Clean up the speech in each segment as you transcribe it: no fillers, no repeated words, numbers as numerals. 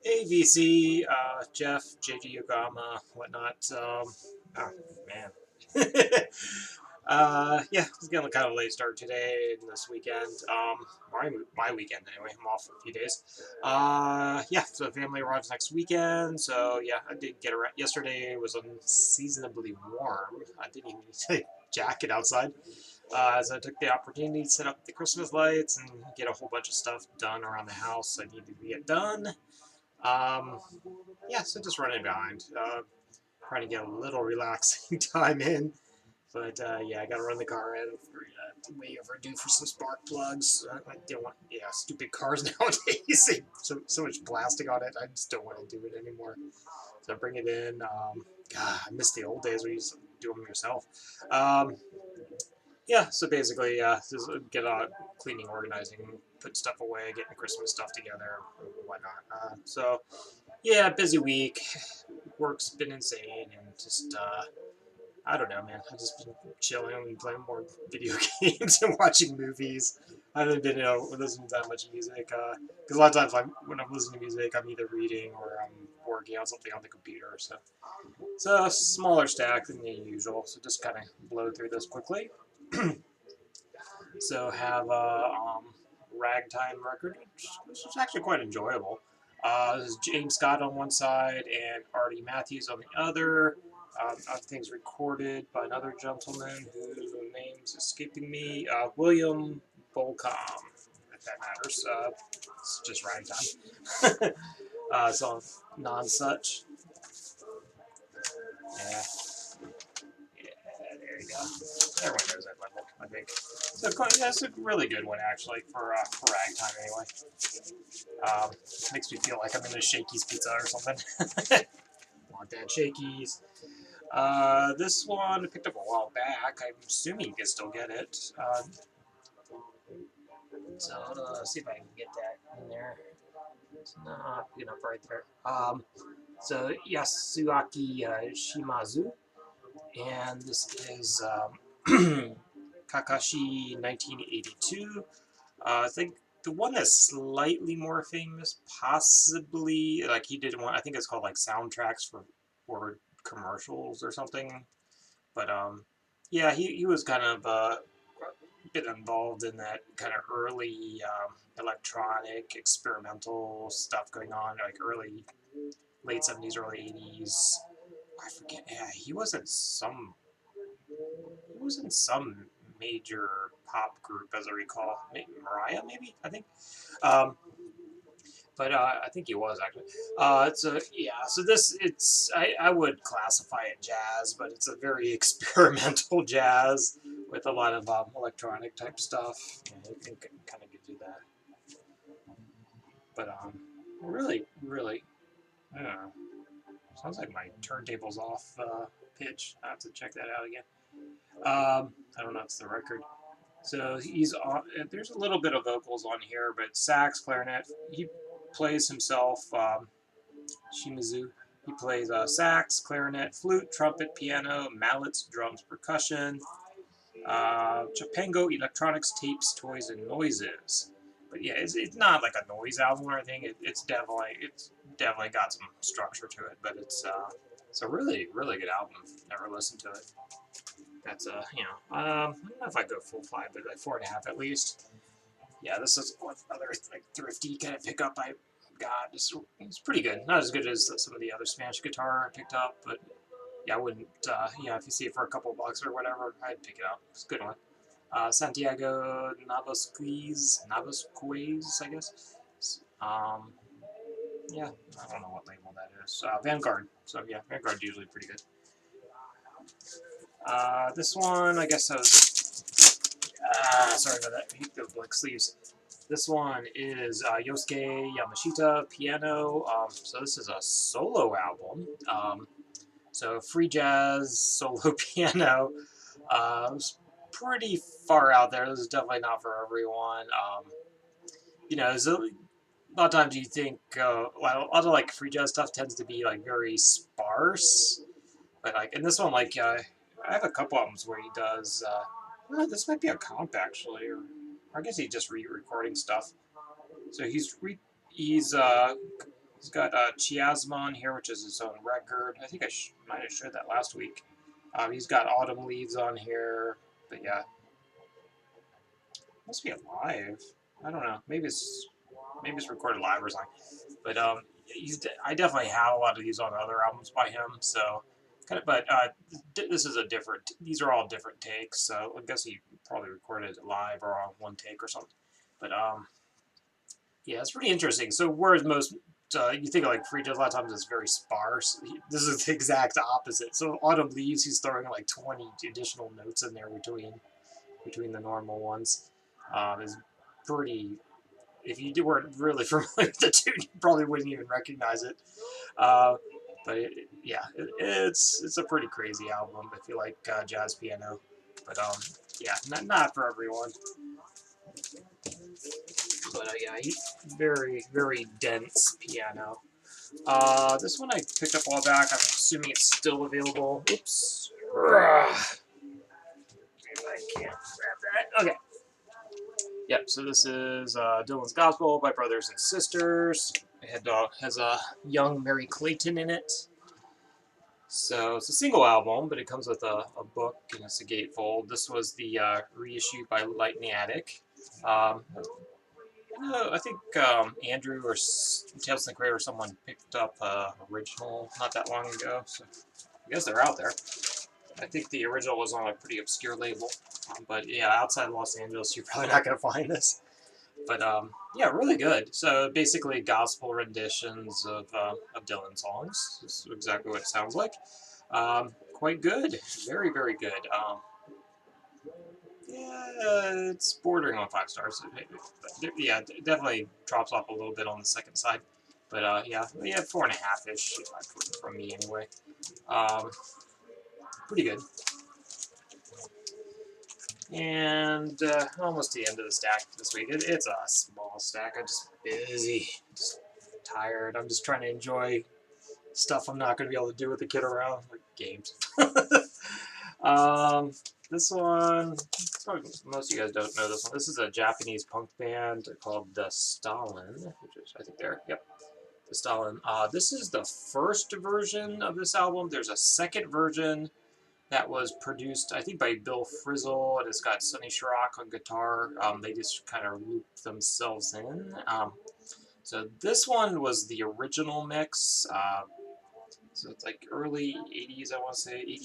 AVC, Jeff, JG Yogama, whatnot. Oh, man. Yeah, it's getting kind of a late start today and this weekend. My weekend anyway. I'm off for a few days. Yeah, so family arrives next weekend. So yeah, I did get around. Yesterday was unseasonably warm. I didn't even need a jacket outside. So I took the opportunity to set up the Christmas lights and get a whole bunch of stuff done around the house I needed to get done. Um, yeah, so just running behind. Trying to get a little relaxing time in. But yeah, I gotta run the car in. Way overdue for some spark plugs. I don't want, yeah, stupid cars nowadays. So much plastic on it. I just don't want to do it anymore. So I bring it in. God, I miss the old days where you used to do them yourself. Um, yeah, so basically, just get cleaning, organizing, put stuff away, getting Christmas stuff together, and whatnot. So yeah, busy week. Work's been insane, and just I don't know, man. I've just been chilling and playing more video games and watching movies. I haven't been listening to that much music because a lot of times when I'm listening to music, I'm either reading or I'm working on something on the computer. So a smaller stack than the usual. So just kind of blow through this quickly. So have a Ragtime record, which is actually quite enjoyable. This is James Scott on one side and Artie Matthews on the other. Other things recorded by another gentleman whose name's escaping me, William Bolcom, if that matters. It's just Ragtime. So non-such. Yeah. Yeah, there you go. Everyone knows that level, I think. So that's a really good one, actually, for Ragtime, anyway. Makes me feel like I'm in a Shakey's Pizza or something. Want that Shakey's. This one I picked up a while back. I'm assuming you can still get it. So see if I can get that in there. It's not big enough right there. So Yasuaki Shimazu, and this is Kakashi 1982. I think the one that's slightly more famous, possibly, like he did one. I think it's called like soundtracks for commercials or something. But yeah, he was kind of been involved in that kind of early electronic experimental stuff going on, like late 70s, early 80s. I forget. Yeah, he was in some major pop group, as I recall. Maybe Mariah, maybe I think. Um, but I think he was actually. It's a yeah. So I would classify it jazz, but it's a very experimental jazz with a lot of electronic type stuff. Yeah, it can kind of give you that. But really, I don't know. Sounds like my turntable's off pitch. I have to check that out again. I don't know if it's the record. So he's on. There's a little bit of vocals on here, but sax, clarinet. He plays himself. Shimazu. He plays sax, clarinet, flute, trumpet, piano, mallets, drums, percussion, chapango, electronics, tapes, toys, and noises. But yeah, it's not like a noise album or anything. It's definitely got some structure to it. But it's a really good album. Never listened to it. That's I don't know if I go full five, but like 4.5 at least. Yeah, this is one other like thrifty kind of pickup I got. It's pretty good. Not as good as some of the other Spanish guitar I picked up, but yeah, I wouldn't. Yeah, if you see it for a couple bucks or whatever, I'd pick it up. It's a good one. Santiago Navasquez, I guess. Um, yeah, I don't know what label that is. Vanguard. So yeah, Vanguard's usually pretty good. This one, I guess I was. Sorry about that. I hate the black sleeves. This one is Yosuke Yamashita, piano. So this is a solo album. So free jazz, solo piano. It's pretty far out there. This is definitely not for everyone. There's a lot of times you think, well, a lot of like free jazz stuff tends to be like very sparse. But like in this one, like I have a couple albums where he does. This might be a comp actually, or I guess he's just re-recording stuff. So he's He's got Chiasma on here, which is his own record. I think I might have showed that last week. He's got Autumn Leaves on here, but yeah, must be alive. I don't know. Maybe it's recorded live or something. But I definitely have a lot of these on other albums by him. So kind of, but this is a different. These are all different takes. So I guess he probably recorded it live or on one take or something. But yeah, it's pretty interesting. So whereas most you think of like free jazz, a lot of times it's very sparse. This is the exact opposite. So Autumn Leaves, he's throwing like 20 additional notes in there between the normal ones. Is pretty. If you weren't really familiar with the tune, you probably wouldn't even recognize it. Uh, but it's a pretty crazy album if you like jazz piano. But yeah, not for everyone. But yeah, very dense piano. This one I picked up a while back. I'm assuming it's still available. Oops. I can't grab that. Okay. Yep, so this is Dylan's Gospel by Brothers and Sisters. It has a young Mary Clayton in it. So it's a single album, but it comes with a book and it's a gatefold. This was the reissue by Light in the Attic. I think Andrew or Tales in the Crater or someone picked up original not that long ago. So I guess they're out there. I think the original was on a pretty obscure label. But yeah, outside Los Angeles, you're probably not going to find this. But yeah, really good. So basically, gospel renditions of Dylan songs. This is exactly what it sounds like. Quite good. Very good. Yeah, it's bordering on 5 stars. Yeah, it definitely drops off a little bit on the second side. But yeah, 4.5-ish from me anyway. Pretty good. And almost the end of the stack this week. It's a small stack. I'm just busy, just tired. I'm just trying to enjoy stuff I'm not going to be able to do with the kid around, like games. This one, probably most of you guys don't know this one. This is a Japanese punk band called the Stlin, which is, I think yep, the Stlin. This is the first version of this album. There's a second version that was produced, I think, by Bill Frisell, and it's got Sonny Chirac on guitar. They just kind of looped themselves in. So this one was the original mix. So it's like early 80s, I want to say 80.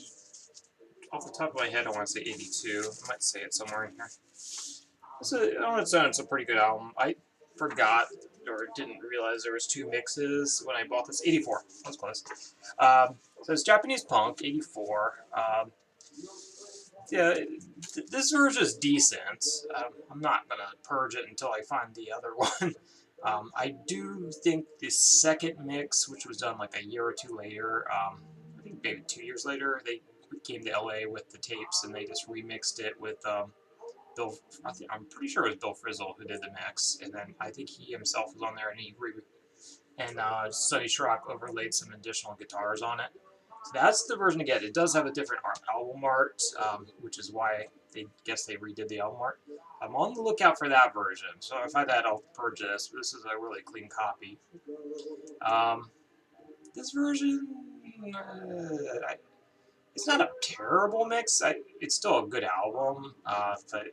Off the top of my head, I want to say 82. I might say it somewhere in here. So on its own, it's a pretty good album. I forgot or didn't realize there was 2 mixes when I bought this. 84. That's close. So it's Japanese punk, 84. Yeah, this version is decent. I'm not going to purge it until I find the other one. I do think the second mix, which was done like a year or 2 later, I think maybe 2 years later, they came to LA with the tapes and they just remixed it with Bill. I'm pretty sure it was Bill Frisell who did the mix, and then I think he himself was on there and Sonny Chirac overlaid some additional guitars on it. So that's the version to get. It does have a different album art, which is why they redid the album art. I'm on the lookout for that version. So if I find that, I'll purge this. This is a really clean copy. This version, it's not a terrible mix. It's still a good album, but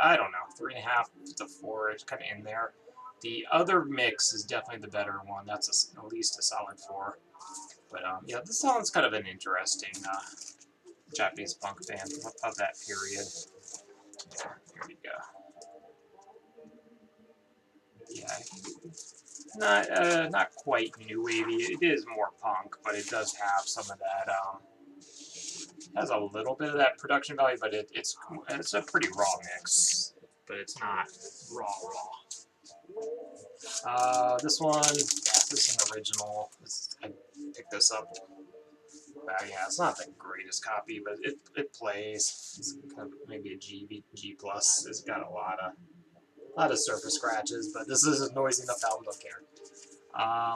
I don't know. 3.5 to 4, it's kind of in there. The other mix is definitely the better one. That's at least a solid 4. But yeah, this song's kind of an interesting Japanese punk band of that period. Yeah, here we go. Yeah, not quite new wavy. It is more punk, but it does have some of that. Has a little bit of that production value, but it's a pretty raw mix. But it's not raw. This one, this is an original. I picked this up. Yeah, it's not the greatest copy, but it plays. It's kind of maybe a G plus. It's got a lot of surface scratches, but this is a noisy enough album, don't care.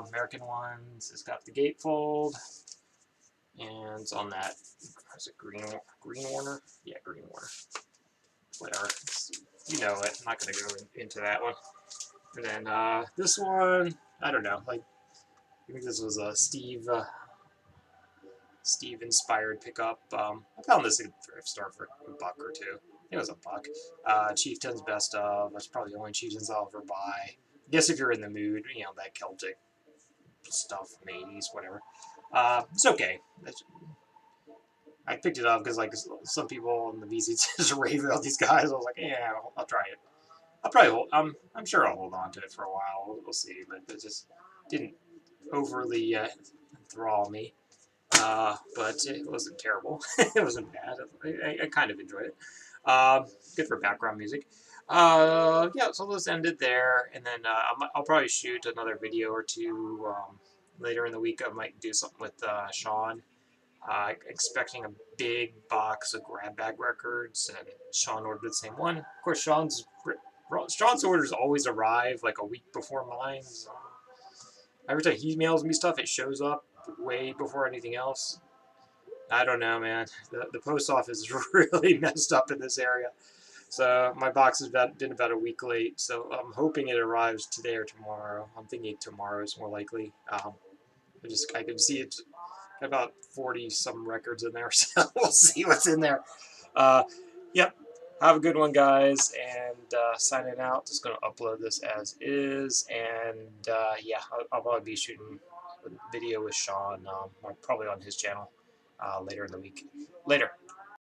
American ones. It's got the gatefold, and it's on that. Is it Green Warner? Yeah, Green Warner. Whatever. You know it. I'm not gonna go into that one. And then this one, I don't know. Like I think this was a Steve inspired pickup. I found this at a thrift store for $1 or $2. It was $1. Chieftains best of. That's probably the only Chieftains I'll ever buy. I guess if you're in the mood, that Celtic stuff, '80s, whatever. It's okay. I picked it up because like some people in the VC just rave about these guys. I was like, yeah, I'll try it. I'll probably hold. I'm sure I'll hold on to it for a while. We'll see, but it just didn't overly enthrall me. But it wasn't terrible. It wasn't bad. I kind of enjoyed it. Good for background music. Yeah, so let's end it there, and then I'll probably shoot another video or two later in the week. I might do something with Sean. Expecting a big box of grab bag records, and Sean ordered the same one. Of course, Sean's orders always arrive like a week before mine. So every time he emails me stuff, it shows up way before anything else. I don't know, man. The post office is really messed up in this area. So my box has been about a week late. So I'm hoping it arrives today or tomorrow. I'm thinking tomorrow is more likely. I can see it about 40 some records in there, so we'll see what's in there. Yep. Have a good one, guys, and signing out. Just going to upload this as is, and yeah, I'll probably be shooting a video with Sean, probably on his channel later in the week. Later.